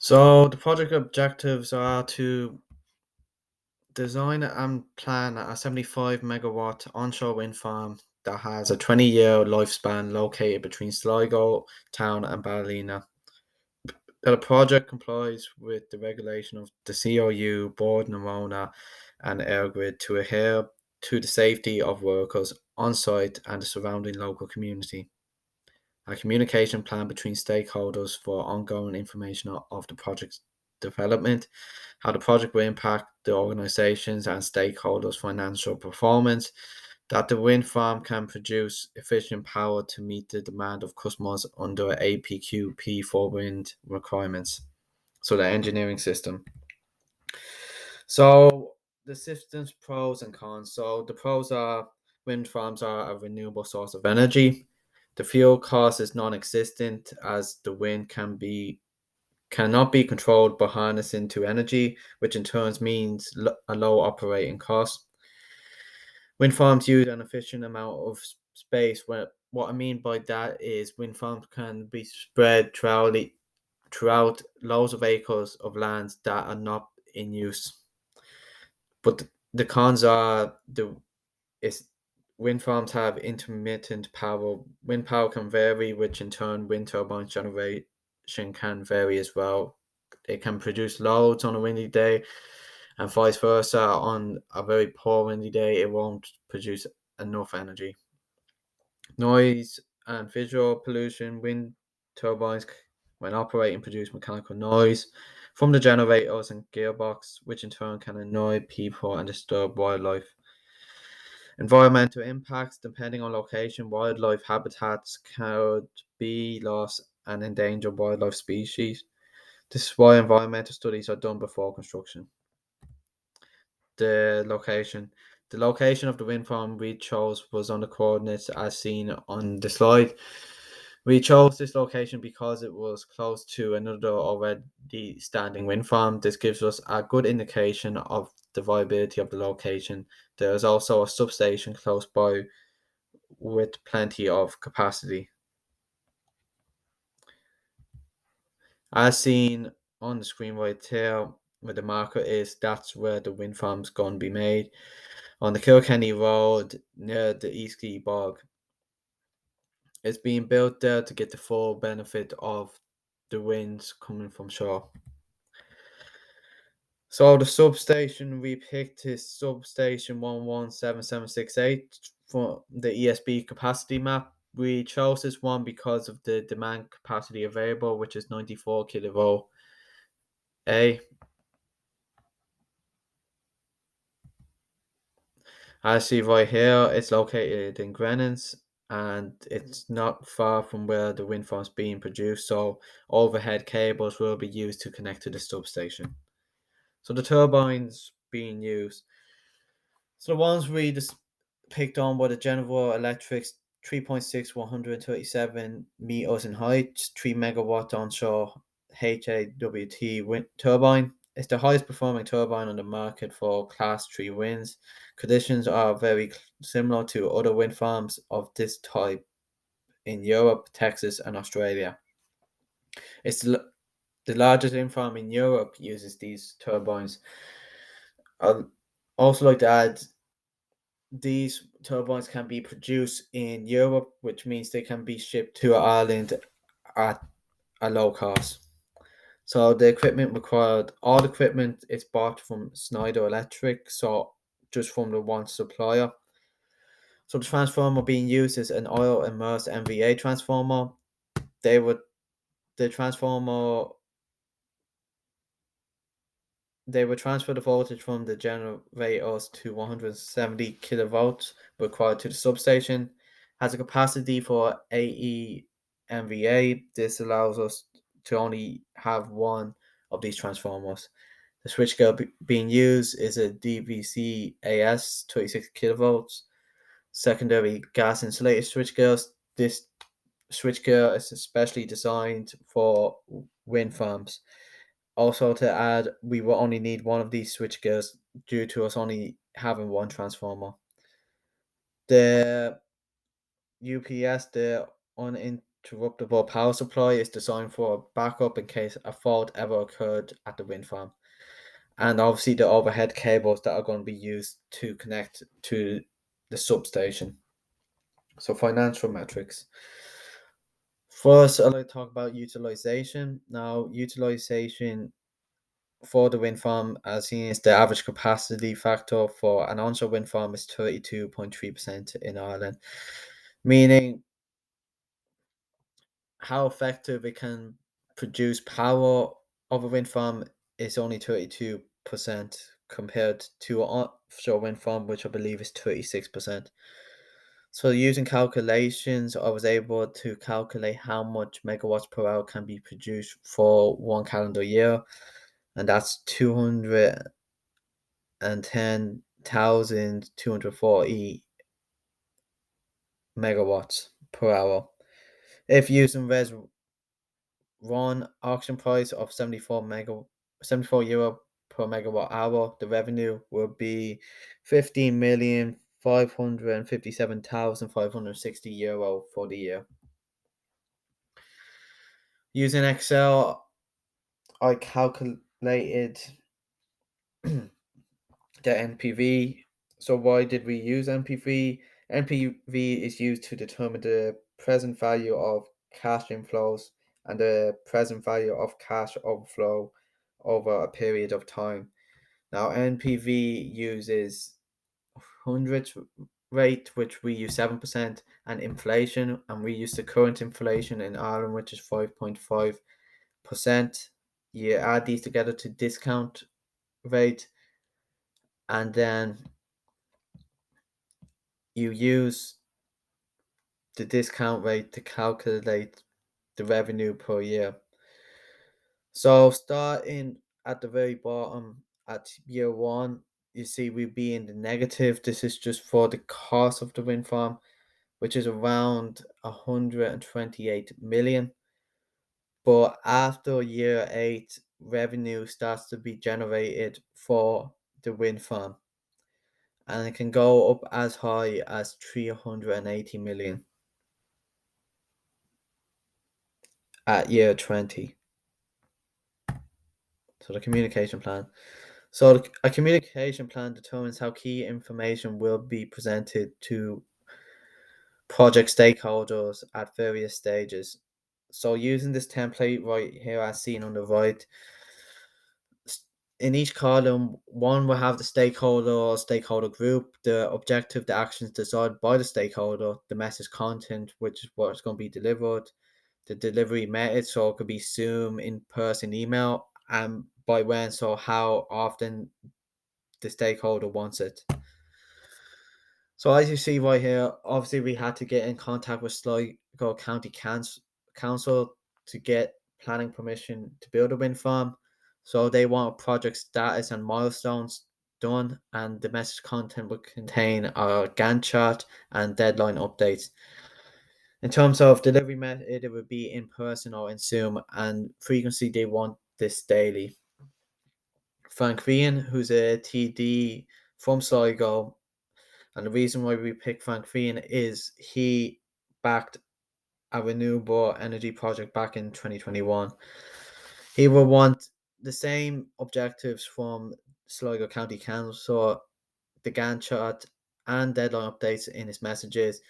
So the project objectives are to design and plan a 75 megawatt onshore wind farm that has a 20-year lifespan located between Sligo town and Ballina. The project complies with the regulation of the COU, Board Nerona and Airgrid to adhere to the safety of workers on site and the surrounding local community. A communication plan between stakeholders for ongoing information of the project's development, how the project will impact the organizations and stakeholders' financial performance, that the wind farm can produce efficient power to meet the demand of customers under APQP for wind requirements. So the engineering system. So the system's pros and cons. So the pros are wind farms are a renewable source of energy. The fuel cost is non-existent as the wind cannot be controlled by harnessing to energy, which in turn means a low operating cost. Wind farms use an efficient amount of space. What I mean by that is wind farms can be spread throughout loads of acres of land that are not in use. But the cons are the is wind farms have intermittent power. Wind power can vary, which in turn wind turbine generation can vary as well. It can produce loads on a windy day, and vice versa. On a very poor windy day, it won't produce enough energy. Noise and visual pollution. Wind turbines, when operating, produce mechanical noise from the generators and gearbox, which in turn can annoy people and disturb wildlife. Environmental impacts, depending on location, wildlife habitats could be lost and endangered wildlife species. This is why environmental studies are done before construction. The location. The location of the wind farm we chose was on the coordinates as seen on the slide. We chose this location because it was close to another already standing wind farm. This gives us a good indication of the viability of the location. There is also a substation close by with plenty of capacity. As seen on the screen right here, where the marker is, that's where the wind farm's going to be made on the Kilkenny Road near the Eastleigh Bog. It's being built there to get the full benefit of the winds coming from shore. So the substation we picked is substation 117768 for the ESB capacity map. We chose this one because of the demand capacity available, which is 94 kilovolt A. As you see right here, it's located in Greenance and it's not far from where the wind farm is being produced, so overhead cables will be used to connect to the substation. So the turbines being used. So the ones we just picked on were the General Electric's 3.6 137 meters in height, 3 megawatt onshore HAWT wind turbine. It's the highest performing turbine on the market for Class 3 winds. Conditions are very similar to other wind farms of this type in Europe, Texas, and Australia. It's the largest wind farm in Europe uses these turbines. I'd also like to add these turbines can be produced in Europe, which means they can be shipped to Ireland at a low cost. So the equipment required, all the equipment is bought from Schneider Electric, so just from the one supplier. So the transformer being used is an oil immersed MVA transformer. They would the transformer they would transfer the voltage from the generators to 170 kilovolts required to the substation. Has a capacity for 80 MVA. This allows us to only have one of these transformers. The switchgear being used is a DVC AS 26 kilovolts. Secondary gas insulated switchgears. This switchgear is especially designed for wind farms. Also, to add, we will only need one of these switchgears due to us only having one transformer. The UPS, the uninterruptible power supply is designed for a backup in case a fault ever occurred at the wind farm. And obviously the overhead cables that are going to be used to connect to the substation. So financial metrics. First, I'd like to talk about utilization. Now, utilization for the wind farm, as seen, is the average capacity factor for an onshore wind farm is 32.3% in Ireland, meaning how effective it can produce power of a wind farm is only 32% compared to an offshore wind farm, which I believe is 36%. So using calculations, I was able to calculate how much megawatts per hour can be produced for one calendar year, and that's 210,240 megawatts per hour. If using Res 1 auction price of 74 euro per megawatt hour, the revenue will be 15,557,560 euro for the year. Using Excel, I calculated the NPV. So why did we use NPV? NPV is used to determine the present value of cash inflows and the present value of cash overflow over a period of time. Now, NPV uses hundredth rate, which we use 7%, and inflation, and we use the current inflation in Ireland, which is 5.5%. You add these together to discount rate, and then you use the discount rate to calculate the revenue per year. So starting at the very bottom at year one, you see we'd be in the negative. This is just for the cost of the wind farm, which is around 128 million. But after year 8, revenue starts to be generated for the wind farm, and it can go up as high as 380 million at year 20. So the communication plan. So a communication plan determines how key information will be presented to project stakeholders at various stages. So using this template right here as seen on the right, in each column, one will have the stakeholder group, the objective, the actions decided by the stakeholder, the message content, which is what's going to be delivered, the delivery method, so it could be Zoom, in person, email, and by when, so how often the stakeholder wants it. So as you see right here, obviously we had to get in contact with Sligo County Council to get planning permission to build a wind farm. So they want project status and milestones done, and the message content would contain a Gantt chart and deadline updates. In terms of delivery method, it would be in person or in Zoom, and frequency they want this daily. Frank Vian, who's a TD from Sligo, and the reason why we picked Frank Vian is he backed a renewable energy project back in 2021. He will want the same objectives from Sligo County Council, the Gantt chart, and deadline updates in his messages.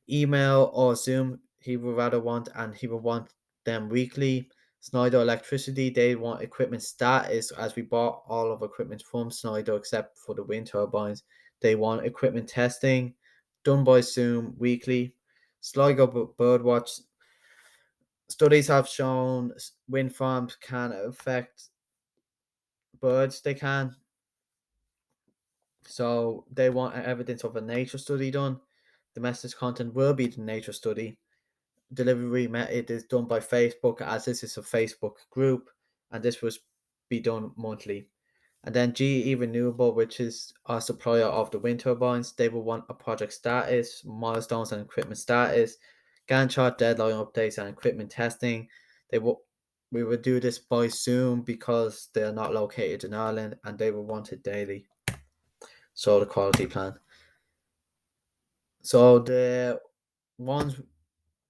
Email or Zoom, he would rather want, and he would want them weekly. Snyder Electricity, they want equipment status, as we bought all of equipment from Snyder except for the wind turbines. They want equipment testing done by Zoom weekly. Sligo Birdwatch, studies have shown wind farms can affect birds. They can. So they want evidence of a nature study done. The message content will be the nature study. Delivery method is done by Facebook, as this is a Facebook group, and this will be done monthly. And then GE Renewable, which is our supplier of the wind turbines, they will want a project status, milestones and equipment status, Gantt chart, deadline updates, and equipment testing. We will do this by Zoom because they are not located in Ireland, and they will want it daily. So the quality plan. So the ones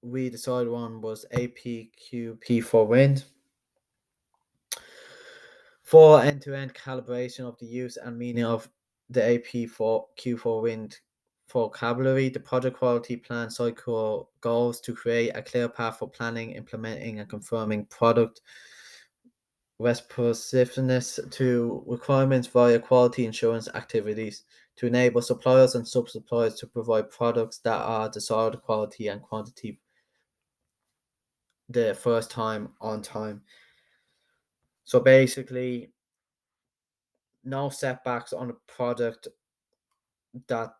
we decided on was APQP for wind. For end-to-end calibration of the use and meaning of the AP4Q4 wind vocabulary, the project quality plan cycle goals to create a clear path for planning, implementing, and confirming product responsiveness to requirements via quality assurance activities to enable suppliers and sub-suppliers to provide products that are desired quality and quantity the first time on time. So basically, no setbacks on the product that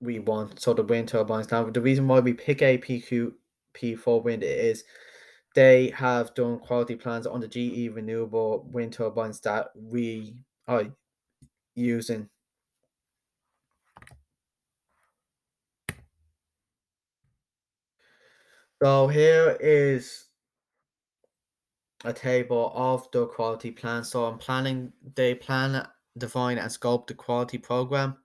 we want. So the wind turbines. Now, the reason why we pick APQP for wind is they have done quality plans on the GE renewable wind turbines that we are using. So here is a table of the quality plan. So I'm planning, they plan, define, and scope the quality program.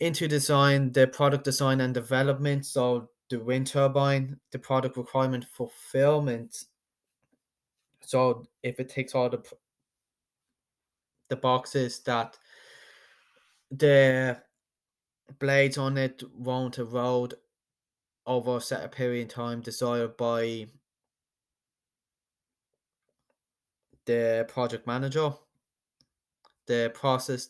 Into design, the product design and development. So the wind turbine, the product requirement fulfillment. So if it takes all the boxes that the blades on it won't erode over a set period of time desired by the project manager, the process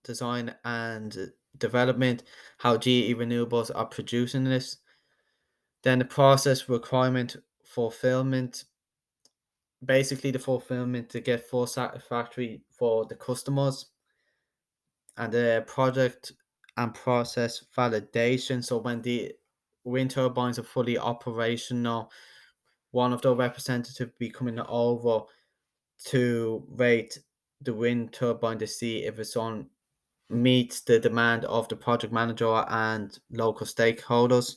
design and development, how GE Renewables are producing this, then the process requirement fulfillment, basically the fulfillment to get full satisfactory for the customers, and the project and process validation. So when the wind turbines are fully operational, one of the representatives be coming over to rate the wind turbine to see if it's on meets the demand of the project manager and local stakeholders.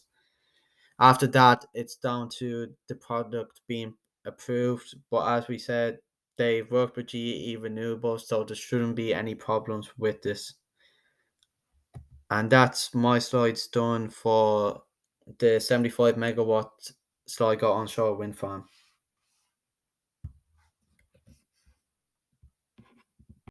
After that, it's down to the product being approved. But as we said, they worked with GE Renewables, so there shouldn't be any problems with this. And that's my slides done for the 75 megawatt Sligo onshore wind farm.